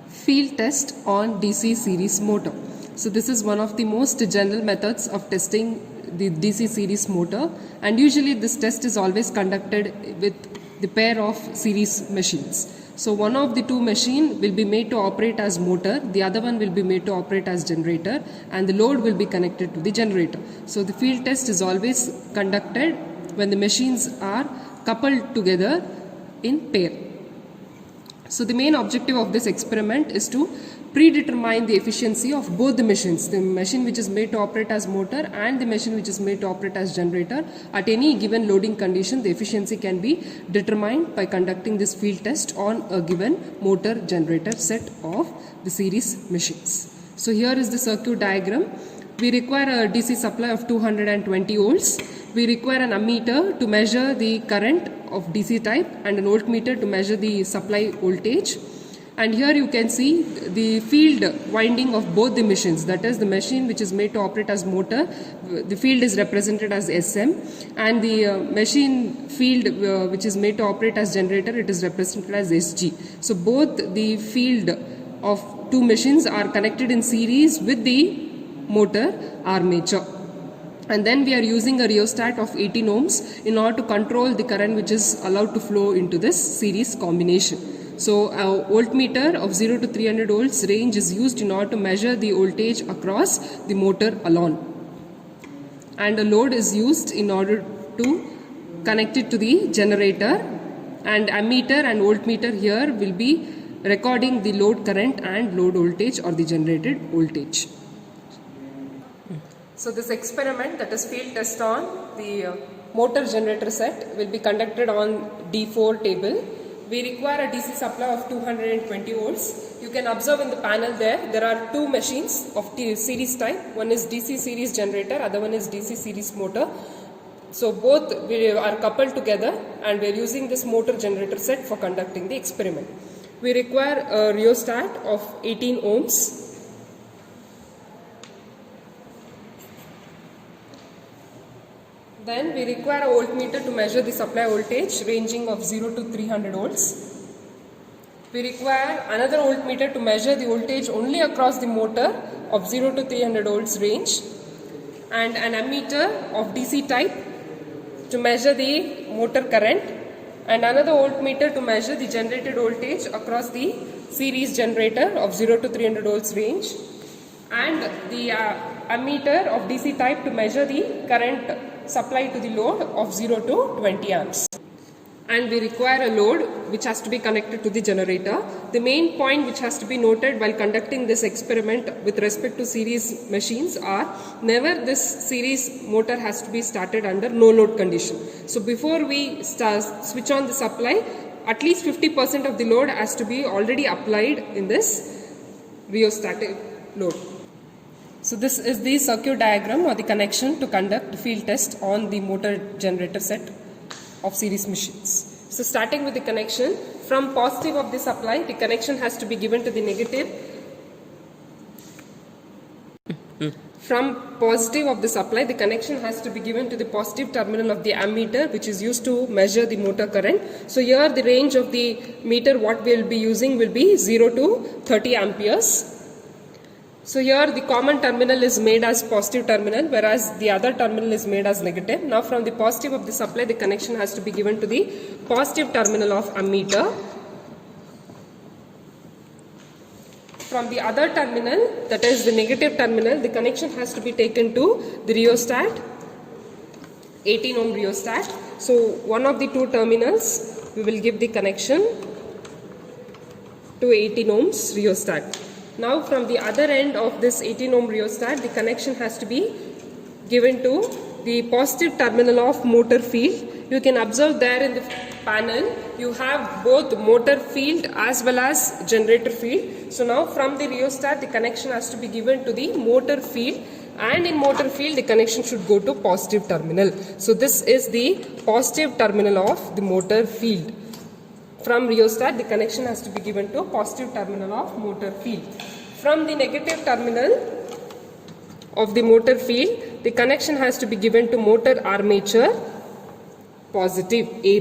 Field test on DC series motor. So this is one of the most general methods of testing the DC series motor, and usually this test is always conducted with the pair of series machines. So one of the two machine will be made to operate as motor, the other one will be made to operate as generator, and the load will be connected to the generator. So the field test is always conducted when the machines are coupled together in pair. So the main objective of this experiment is to predetermine the efficiency of both the machines, the machine which is made to operate as motor and the machine which is made to operate as generator. At any given loading condition, the efficiency can be determined by conducting this field test on a given motor generator set of the series machines. So here is the circuit diagram. We require a DC supply of 220 volts. We require an ammeter to measure the current of DC type and an voltmeter to measure the supply voltage. And here you can see the field winding of both the machines, that is the machine which is made to operate as motor, the field is represented as SM, and the machine field which is made to operate as generator, it is represented as SG. So both the field of two machines are connected in series with the motor armature. And then we are using a rheostat of 18 ohms in order to control the current which is allowed to flow into this series combination. So a voltmeter of 0 to 300 volts range is used in order to measure the voltage across the motor alone. And a load is used in order to connect it to the generator, and ammeter and voltmeter here will be recording the load current and load voltage or the generated voltage. So this experiment, that is field test on the motor generator set, will be conducted on D4 table. We require a DC supply of 220 volts. You can observe in the panel there are two machines of series type. One is DC series generator, other one is DC series motor. So both are coupled together, and we are using this motor generator set for conducting the experiment. We require a rheostat of 18 ohms. Then we require a voltmeter to measure the supply voltage ranging of 0 to 300 volts. We require another voltmeter to measure the voltage only across the motor of 0 to 300 volts range, and an ammeter of DC type to measure the motor current, and another voltmeter to measure the generated voltage across the series generator of 0 to 300 volts range, and the ammeter of DC type to measure the current supply to the load of 0 to 20 amps. And we require a load which has to be connected to the generator. The main point which has to be noted while conducting this experiment with respect to series machines are, never this series motor has to be started under no load condition. So before we switch on the supply, at least 50% of the load has to be already applied in this rheostatic load. So this is the circuit diagram or the connection to conduct the field test on the motor generator set of series machines. So starting with the connection, from positive of the supply, the connection has to be given to the negative. From positive of the supply, the connection has to be given to the positive terminal of the ammeter, which is used to measure the motor current. So here the range of the meter what we will be using will be 0 to 30 amperes. So here the common terminal is made as positive terminal, whereas the other terminal is made as negative. Now from the positive of the supply, the connection has to be given to the positive terminal of ammeter. From the other terminal, that is the negative terminal, the connection has to be taken to the rheostat, 18 ohm rheostat. So one of the two terminals, we will give the connection to 18 ohms rheostat. Now from the other end of this 18 ohm rheostat, the connection has to be given to the positive terminal of motor field. You can observe there in the panel, you have both motor field as well as generator field. So now from the rheostat, the connection has to be given to the motor field, and in motor field the connection should go to positive terminal. So this is the positive terminal of the motor field. From rheostat, the connection has to be given to positive terminal of motor field. From the negative terminal of the motor field, the connection has to be given to motor armature, positive A+.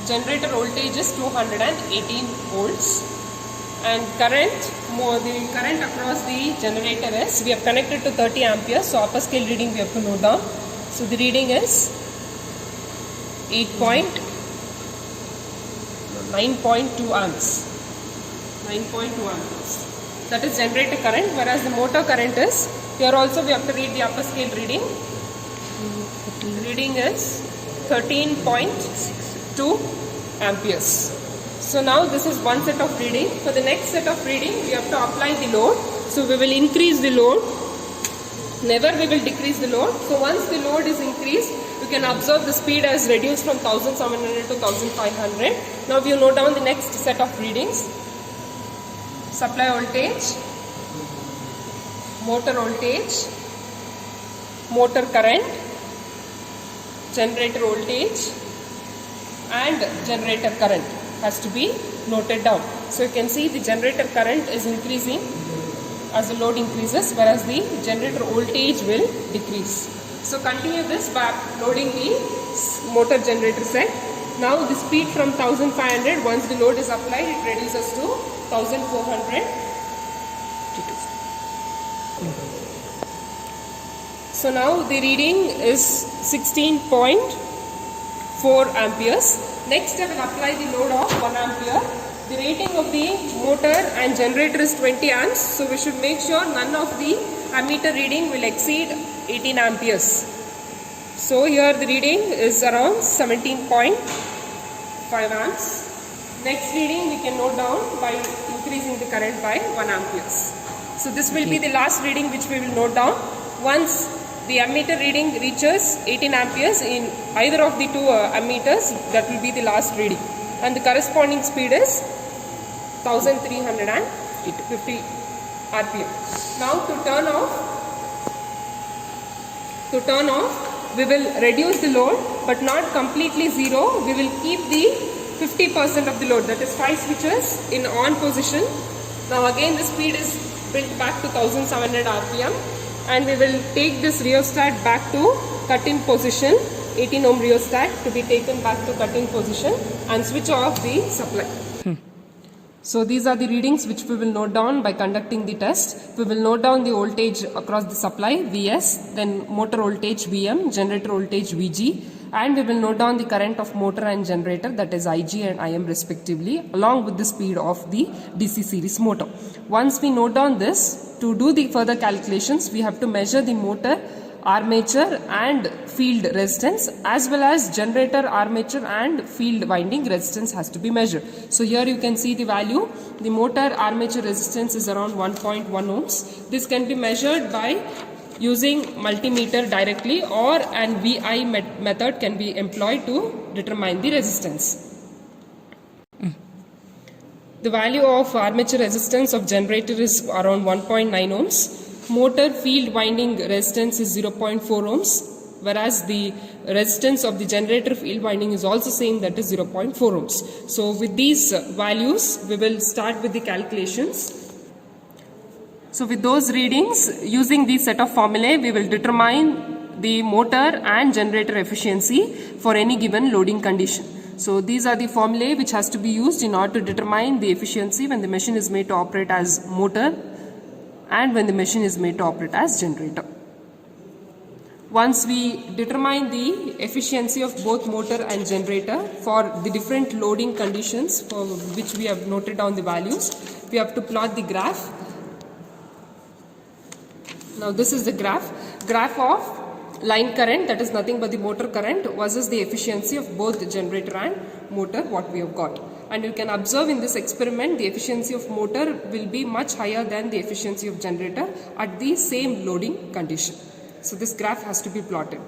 generator voltage is 218 volts, and the current across the generator is, we have connected to 30 amperes, so upper scale reading we have to note down. So the reading is 9.2 amps. 9.2 amperes. That is generator current, whereas the motor current is, here also we have to read the upper scale reading. Reading is 13.2 amperes. So now this is one set of reading. For the next set of reading, we have to apply the load. So we will increase the load. Never we will decrease the load. So once the load is increased, you can observe the speed has reduced from 1700 to 1500. Now we will note down the next set of readings. Supply voltage, motor voltage, motor current, generator voltage, and generator current has to be noted down. So you can see the generator current is increasing as the load increases, whereas the generator voltage will decrease. So continue this by loading the motor generator set. Now the speed from 1500, once the load is applied, it reduces to 1400. So now the reading is 16.4 amperes. Next I will apply the load of 1 ampere. The rating of the motor and generator is 20 amps. So we should make sure none of the ammeter reading will exceed 18 amperes. So here the reading is around 17.5 amps. Next reading we can note down by increasing the current by 1 amperes. So this will be the last reading which we will note down. Once the ammeter reading reaches 18 amperes in either of the two ammeters, that will be the last reading. And the corresponding speed is 1350 RPM. Now to turn off, we will reduce the load but not completely zero. We will keep the 50% of the load, that is 5 switches in on position. Now again the speed is built back to 1700 RPM, and we will take this rheostat back to cut-in position, 18 ohm rheostat to be taken back to cut-in position, and switch off the supply. So these are the readings which we will note down by conducting the test. We will note down the voltage across the supply Vs, then motor voltage Vm, generator voltage Vg, and we will note down the current of motor and generator, that is Ig and Im respectively, along with the speed of the DC series motor. Once we note down this, to do the further calculations, we have to measure the motor, armature and field resistance, as well as generator, armature and field winding resistance has to be measured. So here you can see the value. The motor armature resistance is around 1.1 ohms. This can be measured by using multimeter directly, or an VI method can be employed to determine the resistance. The value of armature resistance of generator is around 1.9 ohms. Motor field winding resistance is 0.4 ohms, whereas the resistance of the generator field winding is also same, that is 0.4 ohms. So with these values, we will start with the calculations. So with those readings, using this set of formulae, we will determine the motor and generator efficiency for any given loading condition. So these are the formulae which has to be used in order to determine the efficiency when the machine is made to operate as motor and when the machine is made to operate as generator. Once we determine the efficiency of both motor and generator for the different loading conditions for which we have noted down the values, we have to plot the graph. Now this is the graph of line current, that is nothing but the motor current, versus the efficiency of both the generator and motor what we have got. And you can observe in this experiment the efficiency of motor will be much higher than the efficiency of generator at the same loading condition. So this graph has to be plotted.